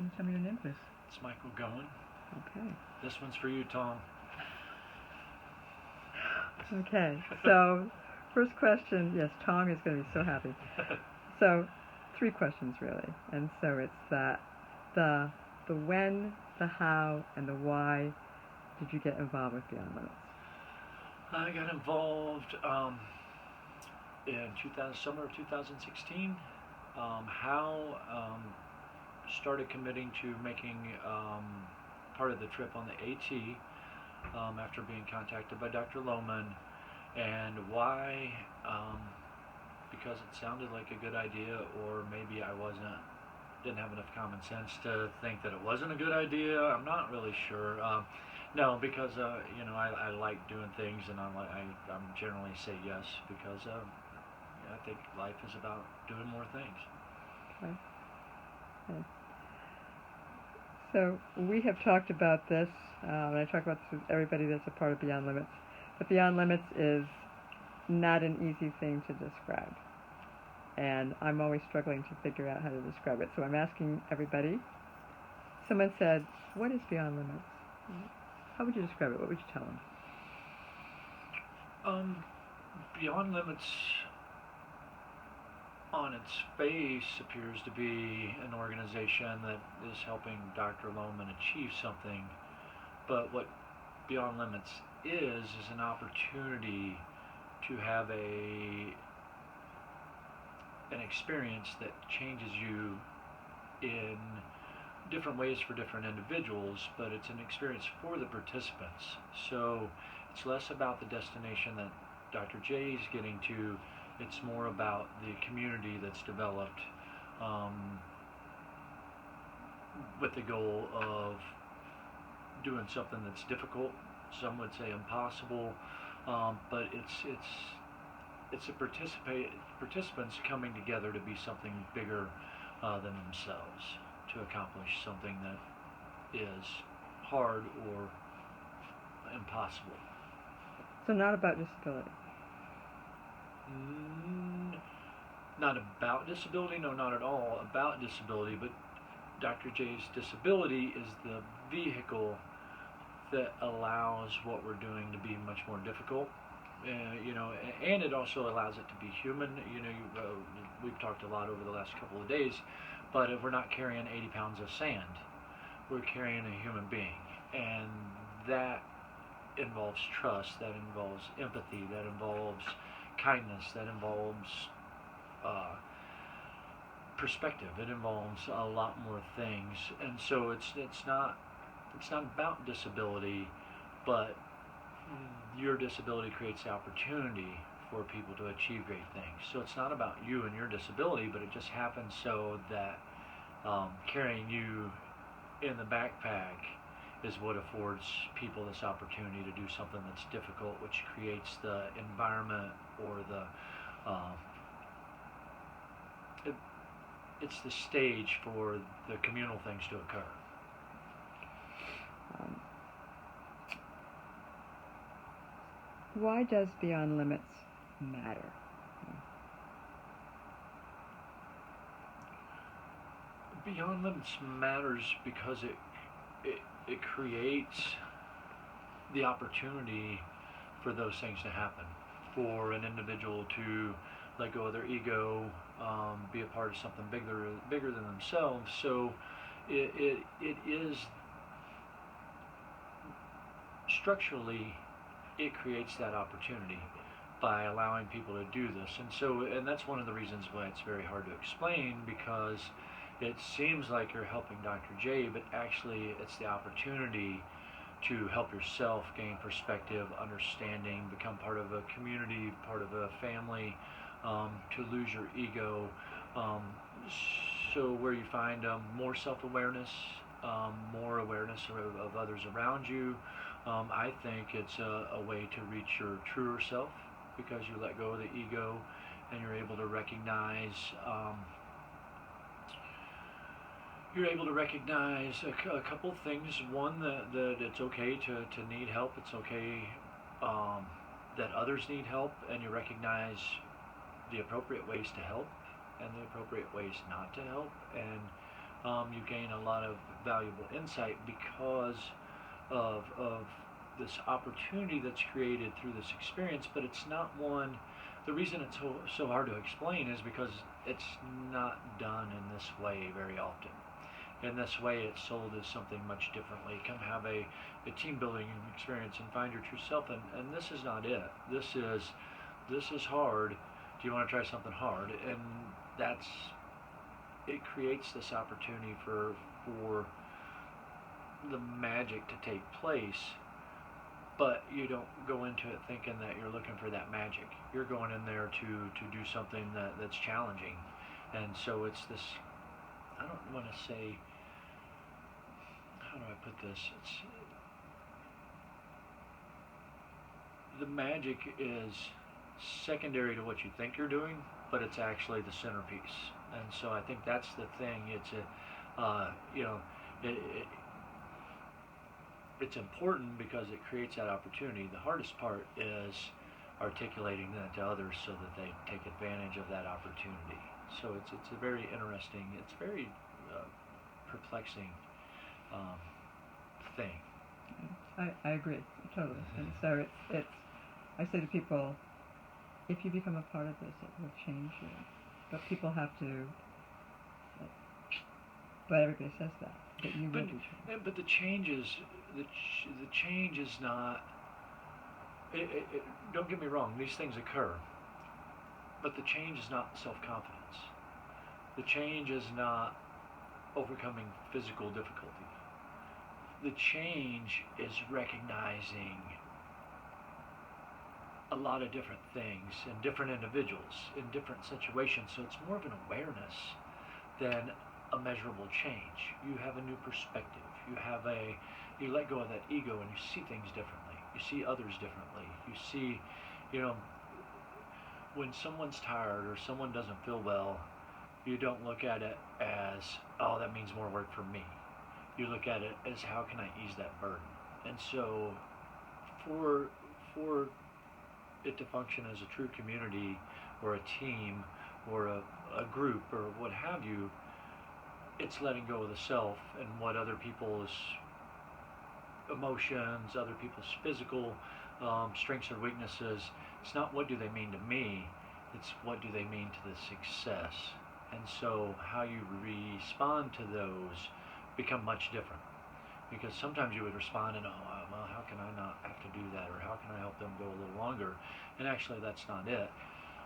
Can you tell me your name, please? It's Michael Gowen. Okay. This one's for you, Tom. Okay. So, first question. Yes, Tom is going to be so happy. So, three questions really, and so it's the when, the how, and the why did you get involved with Beyond Limits? I got involved in summer of 2016. How started committing to making part of the trip on the AT after being contacted by Dr. Lohman, and why? Because it sounded like a good idea, or maybe I didn't have enough common sense to think that it wasn't a good idea. I'm not really sure. No, because I like doing things, and I'm generally say yes because I think life is about doing more things. Okay. Okay. So we have talked about this, and I talk about this with everybody that's a part of Beyond Limits. But Beyond Limits is not an easy thing to describe, and I'm always struggling to figure out how to describe it. So I'm asking everybody. Someone said, "What is Beyond Limits?" How would you describe it? What would you tell them? Beyond Limits, on its face, appears to be an organization that is helping Dr. Lohman achieve something, but what Beyond Limits is an opportunity to have an experience that changes you in different ways for different individuals, but it's an experience for the participants. So it's less about the destination that Dr. J is getting to. It's more about the community that's developed with the goal of doing something that's difficult. Some would say impossible, but it's the participants coming together to be something bigger than themselves, to accomplish something that is hard or impossible. So not about disability. Not about disability, no, not at all about disability, but Dr. J's disability is the vehicle that allows what we're doing to be much more difficult. And it also allows it to be human. We've talked a lot over the last couple of days, but if we're not carrying 80 pounds of sand, we're carrying a human being, and that involves trust, that involves empathy, that involves kindness, that involves perspective. It involves a lot more things, and so it's not about disability, but your disability creates the opportunity for people to achieve great things. So it's not about you and your disability, but it just happens so that carrying you in the backpack is what affords people this opportunity to do something that's difficult, which creates the environment or it's the stage for the communal things to occur. Why does Beyond Limits matter? Beyond Limits matters because it creates the opportunity for those things to happen, for an individual to let go of their ego, be a part of something bigger than themselves. So it is structurally, it creates that opportunity by allowing people to do this. And that's one of the reasons why it's very hard to explain, because it seems like you're helping Dr. J, but actually it's the opportunity to help yourself gain perspective, understanding, become part of a community, part of a family, to lose your ego. So where you find more self-awareness, more awareness of others around you, I think it's a way to reach your truer self, because you let go of the ego and you're able to recognize a couple things. One, that it's okay to need help. It's okay that others need help, and you recognize the appropriate ways to help and the appropriate ways not to help. And You gain a lot of valuable insight because of this opportunity that's created through this experience, but it's not one. The reason it's so hard to explain is because it's not done in this way very often. In this way, it's sold as something much differently. Come have a team building experience and find your true self, and this is not it. This is hard. Do you want to try something hard? And that's it creates this opportunity for the magic to take place, but you don't go into it thinking that you're looking for that magic. You're going in there to do something that's challenging. And so it's this, I don't want to say, how do I put this? It's the magic is secondary to what you think you're doing, but it's actually the centerpiece. And so I think that's the thing. It's it, it's important because it creates that opportunity. The hardest part is articulating that to others so that they take advantage of that opportunity. So it's a very interesting, it's very perplexing um, thing. I agree totally. And so it's I say to people, if you become a part of this, it will change you. But people have to. But everybody says that you will be changed. But the change is the change is not. Don't get me wrong; these things occur. But the change is not self-confidence. The change is not overcoming physical difficulty. The change is recognizing a lot of different things in different individuals, in different situations. So it's more of an awareness than a measurable change. You have a new perspective. You let go of that ego and you see things differently. You see others differently. You see, you know, when someone's tired or someone doesn't feel well, you don't look at it as, oh, that means more work for me. You look at it as, how can I ease that burden? And so for it to function as a true community or a team or a group or what have you, it's letting go of the self and what other people's emotions, other people's physical strengths or weaknesses. It's not what do they mean to me, it's what do they mean to the success. And so how you respond to those become much different. Because sometimes you would respond and, oh, well, how can I not have to do that? Or how can I help them go a little longer? And actually, that's not it.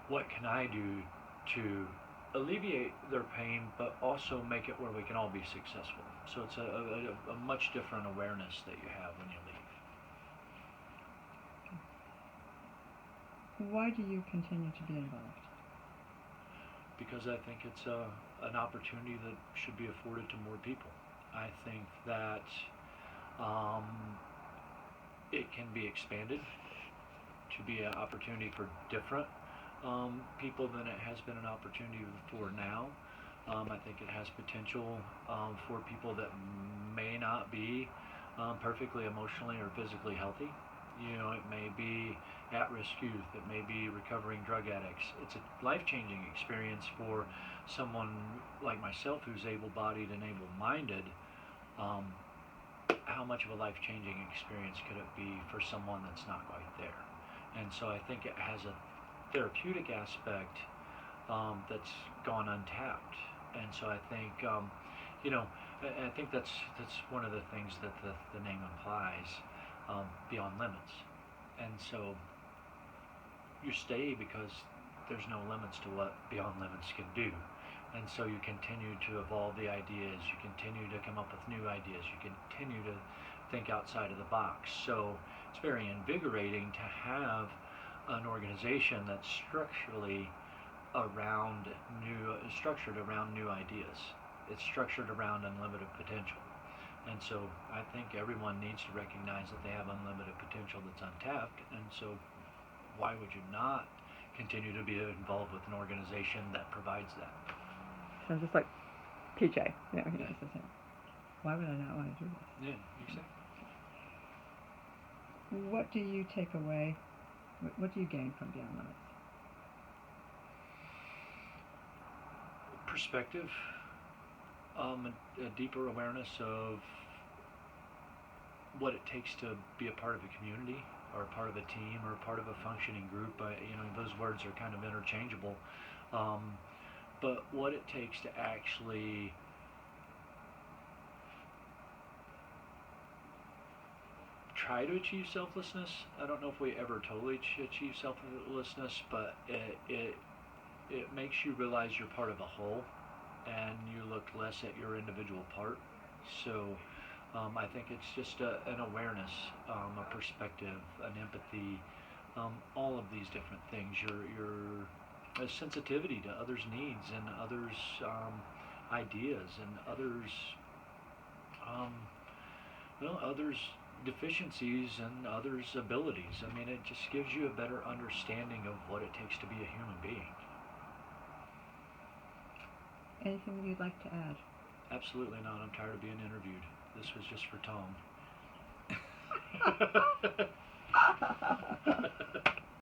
What can I do to alleviate their pain, but also make it where we can all be successful? So it's a much different awareness that you have when you leave. Why do you continue to be involved? Because I think it's an opportunity that should be afforded to more people. I think that it can be expanded to be an opportunity for different people than it has been an opportunity for now. I think it has potential for people that may not be perfectly emotionally or physically healthy. You know, it may be at-risk youth, it may be recovering drug addicts. It's a life-changing experience for someone like myself who's able-bodied and able-minded. How much of a life-changing experience could it be for someone that's not quite there? And so I think it has a therapeutic aspect that's gone untapped. And so I think, I think that's one of the things that the name implies, beyond limits. And so you stay because there's no limits to what beyond limits can do. And so you continue to evolve the ideas, you continue to come up with new ideas, you continue to think outside of the box. So it's very invigorating to have an organization that's structured around new ideas. It's structured around unlimited potential. And so I think everyone needs to recognize that they have unlimited potential that's untapped. And so why would you not continue to be involved with an organization that provides that? Sounds just like PJ. You know, he does the same. Why would I not want to do this? Yeah, exactly. What do you take away? What do you gain from Beyond Limits? Perspective, a deeper awareness of what it takes to be a part of a community or a part of a team or a part of a functioning group. Those words are kind of interchangeable. Um, but what it takes to actually try to achieve selflessness. I don't know if we ever totally achieve selflessness, but it makes you realize you're part of a whole, and you look less at your individual part. So I think it's just an awareness, a perspective, an empathy, all of these different things. Your a sensitivity to others' needs and others' ideas and others, um, others' deficiencies and others' abilities. I mean, it just gives you a better understanding of what it takes to be a human being. Anything that you'd like to add? Absolutely not. I'm tired of being interviewed. This was just for Tom.